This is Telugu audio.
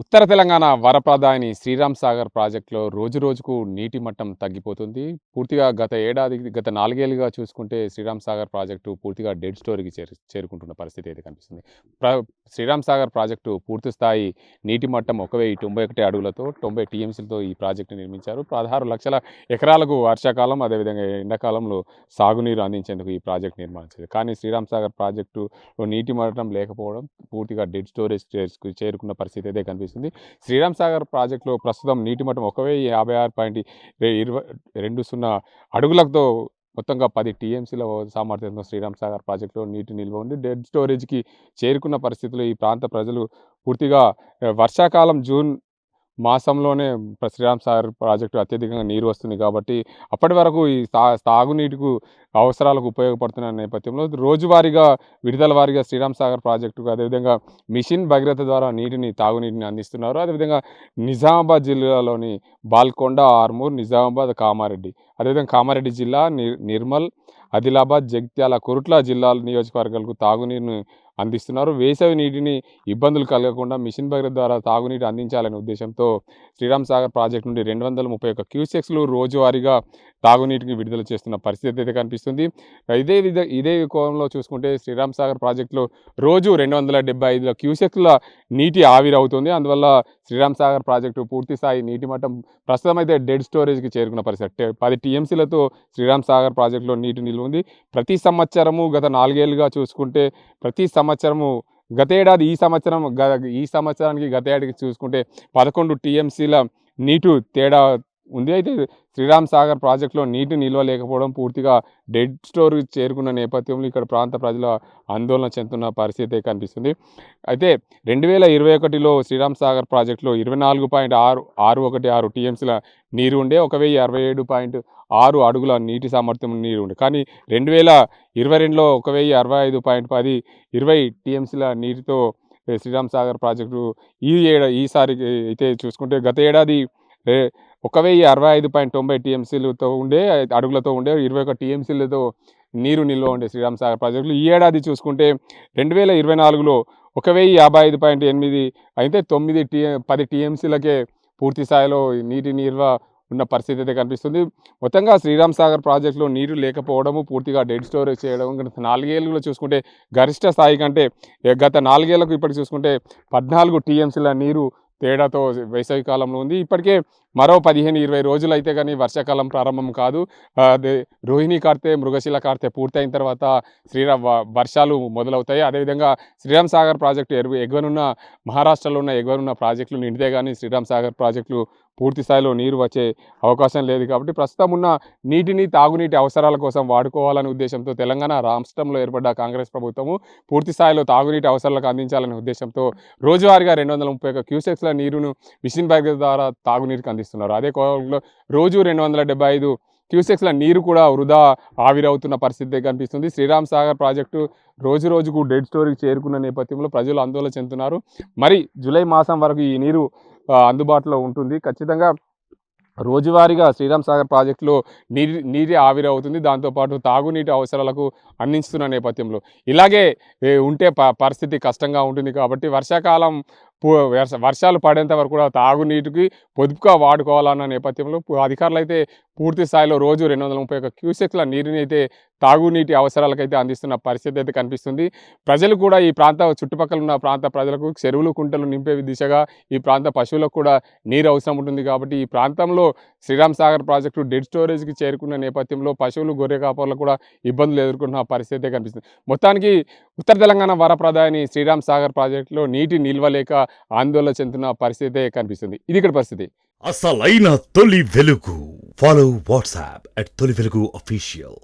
ఉత్తర తెలంగాణ వరప్రదాయని శ్రీరామ్ సాగర్ ప్రాజెక్టులో రోజురోజుకు నీటి మట్టం తగ్గిపోతుంది. పూర్తిగా గత 4 ఏళ్లుగా చూసుకుంటే శ్రీరామ్ సాగర్ ప్రాజెక్టు పూర్తిగా డెడ్ స్టోరీకి చేరుకుంటున్న పరిస్థితి అయితే కనిపిస్తుంది. ప్ర శ్రీరామ్ సాగర్ ప్రాజెక్టు పూర్తి స్థాయి నీటి మట్టం 1091 అడుగులతో 90 టీఎంసీలతో ఈ ప్రాజెక్టును నిర్మించారు. 16 లక్షల ఎకరాలకు వర్షాకాలం అదేవిధంగా ఎండాకాలంలో సాగునీరు అందించేందుకు ఈ ప్రాజెక్టు నిర్మించింది. కానీ శ్రీరామ్ సాగర్ ప్రాజెక్టులో నీటి మట్టం లేకపోవడం పూర్తిగా డెడ్ స్టోరేజ్ చేరుకున్న పరిస్థితి అయితే కనిపిస్తుంది. శ్రీరామ్ సాగర్ ప్రాజెక్టులో ప్రస్తుతం నీటి మట్టం 1056.20 అడుగులతో మొత్తంగా 10 టీఎంసీల సామర్థ్యంతో శ్రీరామ్ సాగర్ ప్రాజెక్టులో నీటి నిల్వ ఉంది. డెడ్ స్టోరేజ్కి చేరుకున్న పరిస్థితుల్లో ఈ ప్రాంత ప్రజలు పూర్తిగా వర్షాకాలం జూన్ మాసంలోనే శ్రీరామ్ సాగర్ ప్రాజెక్టు అత్యధికంగా నీరు వస్తుంది కాబట్టి అప్పటి వరకు ఈ తాగునీటికి అవసరాలకు ఉపయోగపడుతున్న నేపథ్యంలో రోజువారీగా విడుదల వారీగా శ్రీరామ్ సాగర్ ప్రాజెక్టుకు అదేవిధంగా మిషన్ భగీరథ ద్వారా తాగునీటిని అందిస్తున్నారు. అదేవిధంగా నిజామాబాద్ జిల్లాలోని బాల్కొండ, ఆర్మూర్, నిజామాబాద్, కామారెడ్డి అదేవిధంగా కామారెడ్డి జిల్లా, నిర్మల్, ఆదిలాబాద్, జగిత్యాల, కొరుట్ల జిల్లాల నియోజకవర్గాలకు తాగునీరును అందిస్తున్నారు. వేసవి నీటిని ఇబ్బందులు కలగకుండా మిషన్ భగీరథ ద్వారా తాగునీరు అందించాలనే ఉద్దేశంతో శ్రీరామ్ సాగర్ ప్రాజెక్టు నుండి 231 క్యూసెక్స్లు రోజువారీగా తాగునీటికి విడుదల చేస్తున్న పరిస్థితి అయితే కనిపిస్తుంది. ఇదే కోణంలో చూసుకుంటే శ్రీరామ్ సాగర్ ప్రాజెక్టులో రోజు 275 క్యూసెక్ల నీటి ఆవిరవుతుంది. అందువల్ల శ్రీరామ్ సాగర్ ప్రాజెక్టు పూర్తి స్థాయి నీటి మట్టం ప్రస్తుతం అయితే డెడ్ స్టోరేజ్కి చేరుకున్న పరిస్థితి. 10 టీఎంసీలతో శ్రీరామ్ సాగర్ ప్రాజెక్టులో నీటి నిల్వ ఉంది. ప్రతి సంవత్సరము గత 4 ఏళ్లుగా చూసుకుంటే ప్రతి సంవత్సరము ఈ సంవత్సరానికి గత ఏడాదికి చూసుకుంటే 11 టీఎంసీల నీటి తేడా ఉంది. అయితే శ్రీరామ్ సాగర్ ప్రాజెక్టులో నీటి నిల్వ లేకపోవడం పూర్తిగా డెడ్ స్టోరేజ్ చేరుకున్న నేపథ్యంలో ఇక్కడ ప్రాంత ప్రజల ఆందోళన చెందుతున్న పరిస్థితి కనిపిస్తుంది. అయితే 2021లో శ్రీరామ్ సాగర్ ప్రాజెక్టులో 24.616 టీఎంసీల నీరు ఉండే 1067.6 అడుగుల నీటి సామర్థ్యం నీరు ఉండే. కానీ 2022లో 1065.10 టీఎంసీల నీటితో శ్రీరామ్ సాగర్ ప్రాజెక్టు ఈసారి అయితే చూసుకుంటే గత ఏడాది 1065.90 టీఎంసీలతో అడుగులతో ఉండే 21 టీఎంసీలతో నీరు నిల్వ ఉండే శ్రీరామ్ సాగర్ ప్రాజెక్టులు ఈ ఏడాది చూసుకుంటే 2024లో 1055.8 అయితే 10 టీఎంసీలకే పూర్తి స్థాయిలో నీటి నిల్వ ఉన్న పరిస్థితి అయితే కనిపిస్తుంది. మొత్తంగా శ్రీరామ్ సాగర్ ప్రాజెక్టులో నీరు లేకపోవడము పూర్తిగా డెడ్ స్టోరేజ్ చేయడం గత 4 ఏళ్ళలో చూసుకుంటే గరిష్ట స్థాయి కంటే గత 4 ఏళ్లకు ఇప్పటికి చూసుకుంటే 14 టీఎంసీల నీరు తేడాతో వేసవి కాలంలో ఉంది. ఇప్పటికే మరో 15-20 రోజులు అయితే కానీ వర్షాకాలం ప్రారంభం కాదు. రోహిణి కార్తె, మృగశిల కార్తె పూర్తయిన తర్వాత వర్షాలు మొదలవుతాయి. అదేవిధంగా శ్రీరామ్ సాగర్ ప్రాజెక్టు ఎగువనున్న మహారాష్ట్రలో ఉన్న ఎగువనున్న ప్రాజెక్టులు నిండితే కానీ శ్రీరామ్ సాగర్ ప్రాజెక్టులు పూర్తి స్థాయిలో నీరు వచ్చే అవకాశం లేదు. కాబట్టి ప్రస్తుతం ఉన్న నీటిని తాగునీటి అవసరాల కోసం వాడుకోవాలనే ఉద్దేశంతో తెలంగాణ రాష్ట్రంలో ఏర్పడ్డ కాంగ్రెస్ ప్రభుత్వము పూర్తి స్థాయిలో తాగునీటి అవసరాలకు అందించాలనే ఉద్దేశంతో రోజువారీగా 231 క్యూసెక్స్ల నీరును మిషన్ భగీరథ ద్వారా తాగునీటికి అందిస్తున్నారు. అదే కోణంలో రోజు 275 క్యూసెక్స్ల నీరు కూడా వృధా ఆవిరవుతున్న పరిస్థితి కనిపిస్తుంది. శ్రీరామ్ సాగర్ ప్రాజెక్టు రోజుకు డెడ్ స్టోరీకి చేరుకున్న నేపథ్యంలో ప్రజలు ఆందోళన చెందుతున్నారు. మరి జూలై మాసం వరకు ఈ నీరు అందుబాటులో ఉంటుంది. ఖచ్చితంగా రోజువారీగా శ్రీరామ్ సాగర్ ప్రాజెక్టులో నీటి ఆవిరవుతుంది. దాంతోపాటు తాగునీటి అవసరాలకు అందిస్తున్న నేపథ్యంలో ఇలాగే ఉంటే పరిస్థితి కష్టంగా ఉంటుంది. కాబట్టి వర్షాలు పడేంత వరకు కూడా తాగునీటికి పొదుపుగా వాడుకోవాలన్న నేపథ్యంలో అధికారులు అయితే పూర్తి స్థాయిలో రోజు 231 క్యూసెక్ల నీరుని అయితే తాగునీటి అవసరాలకైతే అందిస్తున్న పరిస్థితి అయితే కనిపిస్తుంది. ప్రజలు కూడా ఈ చుట్టుపక్కల ఉన్న ప్రాంత ప్రజలకు చెరువులు, కుంటలు నింపే దిశగా ఈ ప్రాంత పశువులకు కూడా నీరు అవసరం ఉంటుంది. కాబట్టి ఈ ప్రాంతంలో శ్రీరామ్ సాగర్ ప్రాజెక్టు డెడ్ స్టోరేజ్కి చేరుకున్న నేపథ్యంలో పశువులు, గొర్రె కాపర్లు కూడా ఇబ్బందులు ఎదుర్కొంటున్న పరిస్థితి కనిపిస్తుంది. మొత్తానికి ఉత్తర తెలంగాణ వరప్రదాయని శ్రీరామ్ సాగర్ ప్రాజెక్టులో నీటి నిల్వ లేక ఆందోళన చెందుతున్న పరిస్థితి కనిపిస్తుంది. ఇది ఇక్కడ పరిస్థితి. అసలైన తొలి వెలుగు. ఫాలో వాట్సాప్ @తొలి వెలుగు అఫీషియల్.